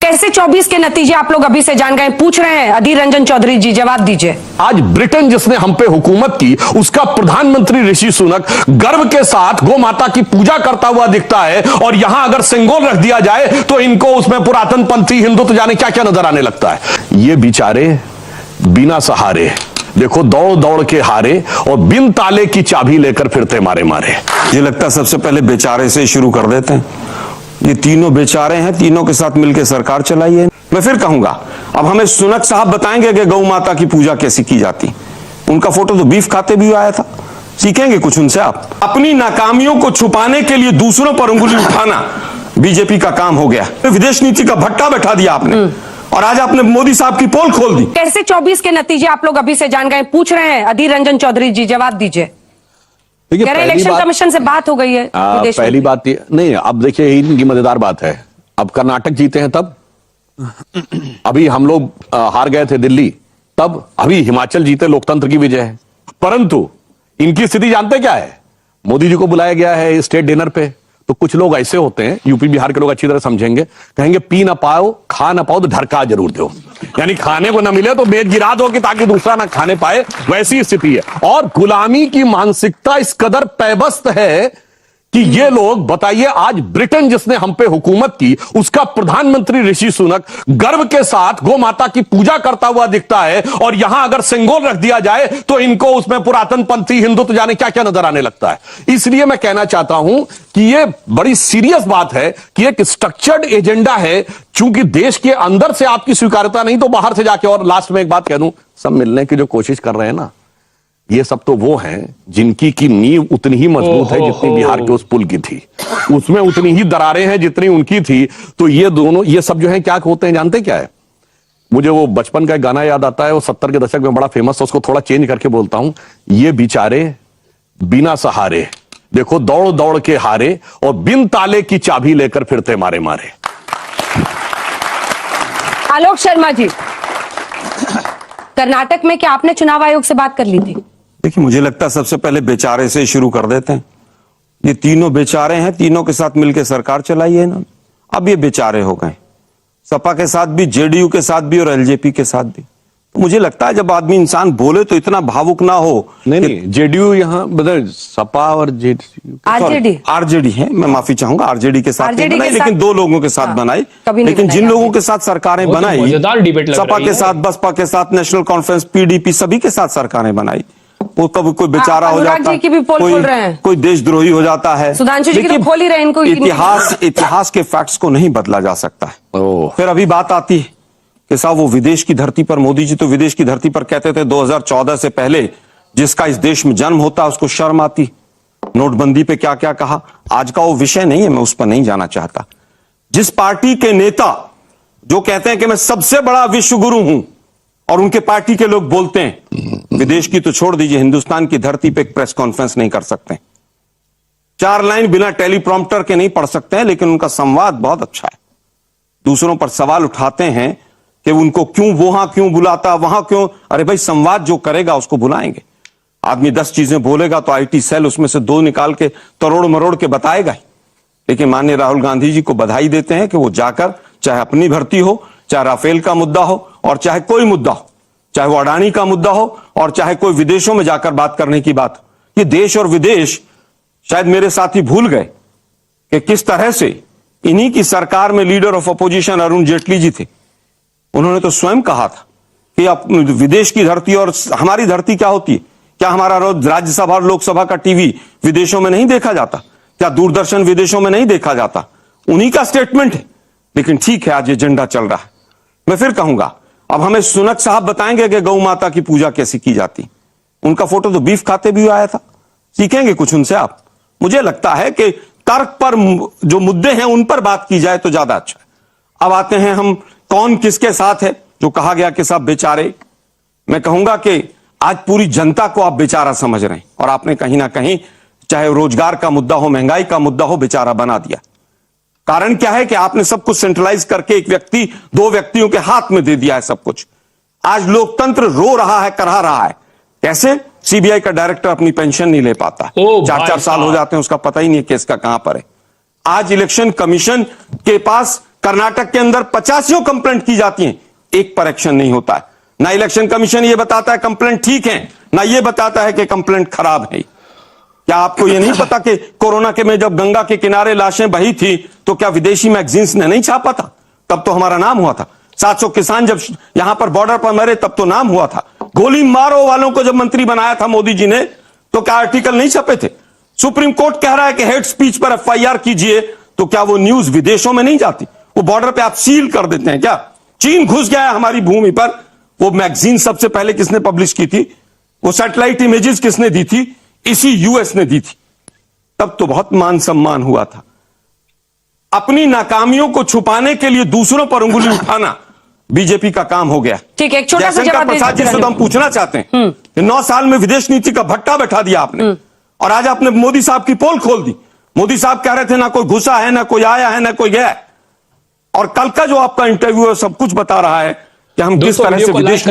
कैसे 24 के नतीजे आप लोग अभी से जान गए? पूछ रहे हैं अधीर रंजन चौधरी जी, जवाब दीजिए। आज ब्रिटेन जिसने हम पे हुकूमत की, उसका प्रधानमंत्री ऋषि सुनक गर्व के साथ गौ माता की पूजा करता हुआ दिखता है, और यहां अगर सिंगोल रख दिया जाए तो इनको उसमें पुरातन पंथी हिंदुत्व जाने क्या क्या नजर आने लगता है। ये बेचारे बिना सहारे, देखो दौड़ दौड़ के हारे और बिन ताले की चाबी लेकर फिरते मारे मारे। ये लगता है सबसे पहले बेचारे से शुरू कर देते हैं। ये तीनों बेचारे हैं, तीनों के साथ मिलकर सरकार चलाई है। मैं फिर कहूंगा, अब हमें सुनक साहब बताएंगे कि गौ माता की पूजा कैसी की जाती। उनका फोटो तो बीफ खाते भी आया था, सीखेंगे कुछ उनसे आप। अपनी नाकामियों को छुपाने के लिए दूसरों पर उंगली उठाना बीजेपी का काम हो गया। विदेश नीति का भट्टा बैठा दिया आपने, और आज आपने मोदी साहब की पोल खोल दी। कैसे 24 के नतीजे आप लोग अभी से जान गए? पूछ रहे हैं अधीर रंजन चौधरी जी, जवाब दीजिए। कह रहे इलेक्शन कमीशन से बात हो गई है। पहली बात नहीं, अब देखिए इनकी मजेदार बात है, अब कर्नाटक जीते हैं तब, अभी हम लोग हार गए थे दिल्ली तब, अभी हिमाचल जीते, लोकतंत्र की विजय है। परंतु इनकी स्थिति जानते क्या है? मोदी जी को बुलाया गया है स्टेट डिनर पे, तो कुछ लोग ऐसे होते हैं, यूपी बिहार के लोग अच्छी तरह समझेंगे, कहेंगे पी ना पाओ खा ना पाओ तो ढरका जरूर दो, यानी खाने को ना मिले तो मेज गिरा दो कि ताकि दूसरा ना खाने पाए, वैसी स्थिति है। और गुलामी की मानसिकता इस कदर पैबस्त है कि ये लोग, बताइए, आज ब्रिटेन जिसने हम पे हुकूमत की, उसका प्रधानमंत्री ऋषि सुनक गर्व के साथ गौ माता की पूजा करता हुआ दिखता है, और यहां अगर सिंगोल रख दिया जाए तो इनको उसमें पुरातन पंथी हिंदुत्व जाने क्या क्या नजर आने लगता है। इसलिए मैं कहना चाहता हूं कि ये बड़ी सीरियस बात है कि एक स्ट्रक्चर्ड एजेंडा है, चूंकि देश के अंदर से आपकी स्वीकार्यता नहीं तो बाहर से जाके। और लास्ट में एक बात कह दूं, सब मिलने की जो कोशिश कर रहे हैं ना, ये सब तो वो हैं जिनकी की नींव उतनी ही मजबूत है जितनी बिहार के उस पुल की थी, उसमें उतनी ही दरारें हैं जितनी उनकी थी। तो ये दोनों, ये सब जो है क्या होते हैं जानते क्या है? मुझे वो बचपन का एक गाना याद आता है, वो 70 के दशक में बड़ा फेमस था, उसको थोड़ा चेंज करके बोलता हूं। ये बेचारे बिना सहारे, देखो दौड़ दौड़ के हारे और बिन ताले की चाबी लेकर फिरते मारे मारे। आलोक शर्मा जी, कर्नाटक में क्या आपने चुनाव आयोग से बात कर ली थी? देखिए, मुझे लगता है सबसे पहले बेचारे से शुरू कर देते हैं। ये तीनों बेचारे हैं, तीनों के साथ मिलकर सरकार चलाई है इन्होंने। अब ये बेचारे हो गए, सपा के साथ भी, जेडीयू के साथ भी और एलजेपी के साथ भी। तो मुझे लगता है जब आदमी इंसान बोले तो इतना भावुक ना हो। नहीं, जेडीयू यहाँ बदल, सपा और आरजेडी है, मैं माफी चाहूंगा, आरजेडी के साथ नहीं बनाई, लेकिन दो लोगों के साथ बनाई। लेकिन जिन लोगों के साथ सरकारें बनाई, सपा के साथ, बसपा के साथ, नेशनल कॉन्फ्रेंस, पीडीपी, सभी के साथ सरकारें बनाई, वो कभी कोई बेचारा हो जाता है, कोई देशद्रोही हो जाता है। सुधांशु जी की तो खोल ही रहे हैं इनको। इतिहास के फैक्ट्स को नहीं बदला जा सकता है। फिर अभी बात आती है कि साहब वो विदेश की धरती पर, मोदी जी तो विदेश की धरती पर कहते थे 2014 से पहले जिसका इस देश में जन्म होता उसको शर्म आती। नोटबंदी पे क्या क्या कहा, आज का वो विषय नहीं है, मैं उस पर नहीं जाना चाहता। जिस पार्टी के नेता जो कहते हैं कि मैं सबसे बड़ा विश्व गुरु हूं, और उनके पार्टी के लोग बोलते हैं, विदेश की तो छोड़ दीजिए, हिंदुस्तान की धरती पे एक प्रेस कॉन्फ्रेंस नहीं कर सकते, 4 लाइन बिना टेलीप्रॉम्प्टर के नहीं पढ़ सकते हैं, लेकिन उनका संवाद बहुत अच्छा है। दूसरों पर सवाल उठाते हैं कि उनको क्यों वहां क्यों बुलाता, वहां क्यों। अरे भाई, संवाद जो करेगा उसको बुलाएंगे। आदमी 10 चीजें बोलेगा तो आईटी सेल उसमें से 2 निकाल के तरोड़ मरोड़ के बताएगा ही। लेकिन माननीय राहुल गांधी जी को बधाई देते हैं कि वो जाकर, चाहे अपनी भर्ती हो, चाहे राफेल का मुद्दा हो, और चाहे कोई मुद्दा हो, चाहे वो अडानी का मुद्दा हो, और चाहे कोई विदेशों में जाकर बात करने की बात हो, ये देश और विदेश, शायद मेरे साथी भूल गए कि किस तरह से इन्हीं की सरकार में leader of opposition Arun Jaitley ji थे। उन्होंने तो स्वयं कहा था कि अब विदेश की धरती और हमारी धरती क्या होती है? क्या हमारा रोज राज्यसभा और लोकसभा का टीवी विदेशों में नहीं देखा जाता? क्या दूरदर्शन विदेशों में नहीं देखा जाता? उन्हीं का स्टेटमेंट है। लेकिन ठीक है, आज एजेंडा चल रहा है। मैं फिर कहूंगा, अब हमें सुनक साहब बताएंगे कि गौ माता की पूजा कैसी की जाती। उनका फोटो तो बीफ खाते भी आया था, सीखेंगे कुछ उनसे आप। मुझे लगता है कि तर्क पर जो मुद्दे हैं उन पर बात की जाए तो ज्यादा अच्छा है। अब आते हैं हम, कौन किसके साथ है। जो कहा गया कि सब बेचारे, मैं कहूंगा कि आज पूरी जनता को आप बेचारा समझ रहे हैं, और आपने कहीं ना कहीं, चाहे रोजगार का मुद्दा हो, महंगाई का मुद्दा हो, बेचारा बना दिया। कारण क्या है कि आपने सब कुछ सेंट्रलाइज करके एक व्यक्ति, 2 व्यक्तियों के हाथ में दे दिया है सब कुछ। आज लोकतंत्र रो रहा है, करहा रहा है। कैसे? सीबीआई का डायरेक्टर अपनी पेंशन नहीं ले पाता, 4-4 साल हो जाते हैं, उसका पता ही नहीं है केस का कहां पर है। आज इलेक्शन कमीशन के पास कर्नाटक के अंदर 85 कंप्लेंट की जाती हैं, एक पर एक्शन नहीं होता है। ना इलेक्शन कमीशन ये बताता है कंप्लेंट ठीक है, ना ये बताता है कि कंप्लेंट खराब है। क्या आपको ये नहीं पता कि कोरोना के में जब गंगा के किनारे लाशें बही थी तो क्या विदेशी मैगजीन्स ने नहीं छापा था? तब तो हमारा नाम हुआ था। 700 किसान जब यहां पर बॉर्डर पर मरे तब तो नाम हुआ था। गोली मारो वालों को जब मंत्री बनाया था मोदी जी ने तो क्या आर्टिकल नहीं छपे थे? सुप्रीम कोर्ट कह रहा है कि हेट स्पीच पर एफआईआर कीजिए, तो क्या वो न्यूज विदेशों में नहीं जाती? वो बॉर्डर पे आप सील कर देते हैं क्या? चीन घुस गया है हमारी भूमि पर, वो मैगजीन सबसे पहले किसने पब्लिश की थी? वो सैटेलाइट इमेजेस किसने दी थी? इसी यूएस ने दी थी। तब तो बहुत मान सम्मान हुआ था। अपनी नाकामियों को छुपाने के लिए दूसरों पर उंगली उठाना बीजेपी का काम हो गया। ठीक है, एक छोटा सा जयशंकर जवाब दे प्रसाद जी सकते से तो हम पूछना चाहते हैं कि 9 साल में विदेश नीति का भट्टा बैठा दिया आपने, और आज आपने मोदी साहब की पोल खोल दी। मोदी साहब कह रहे थे ना कोई घुसा है, ना कोई आया है, ना कोई गया है। और कल का जो आपका इंटरव्यू है सब कुछ बता रहा है कि हम किस तरह से विदेश